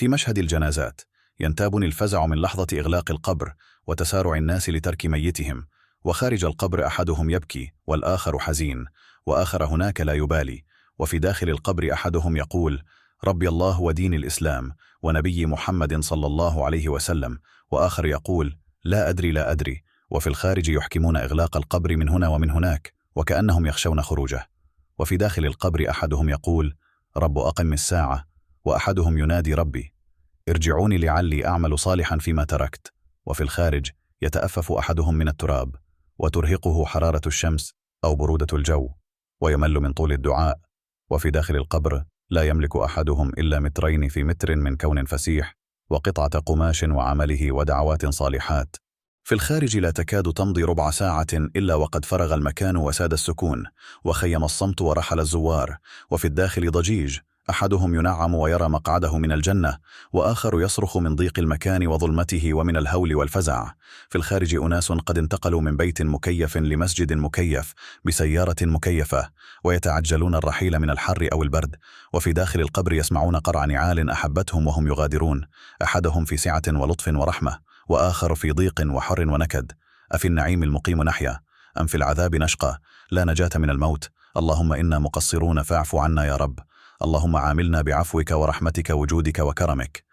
في مشهد الجنازات ينتابني الفزع من لحظة إغلاق القبر وتسارع الناس لترك ميتهم، وخارج القبر أحدهم يبكي والآخر حزين، وآخر هناك لا يبالي، وفي داخل القبر أحدهم يقول: ربي الله ودين الإسلام ونبي محمد صلى الله عليه وسلم، وآخر يقول: لا أدري لا أدري، وفي الخارج يحكمون إغلاق القبر من هنا ومن هناك وكأنهم يخشون خروجه. وفي داخل القبر أحدهم يقول: رب أقم الساعة، وأحدهم ينادي: ربي ارجعوني لعلي أعمل صالحا فيما تركت. وفي الخارج يتأفف أحدهم من التراب وترهقه حرارة الشمس أو برودة الجو ويمل من طول الدعاء. وفي داخل القبر لا يملك أحدهم إلا مترين في متر من كون فسيح وقطعة قماش وعمله ودعوات صالحات. في الخارج لا تكاد تمضي ربع ساعة إلا وقد فرغ المكان وساد السكون وخيم الصمت ورحل الزوار. وفي الداخل ضجيج، أحدهم ينعم ويرى مقعده من الجنة، وآخر يصرخ من ضيق المكان وظلمته ومن الهول والفزع. في الخارج أناس قد انتقلوا من بيت مكيف لمسجد مكيف بسيارة مكيفة ويتعجلون الرحيل من الحر أو البرد. وفي داخل القبر يسمعون قرع نعال أحبتهم وهم يغادرون، أحدهم في سعة ولطف ورحمة، وآخر في ضيق وحر ونكد. أفي النعيم المقيم نحيا أم في العذاب نشقى؟ لا نجاة من الموت. اللهم إنا مقصرون فاعف عنا يا رب. اللهم عاملنا بعفوك ورحمتك وجودك وكرمك.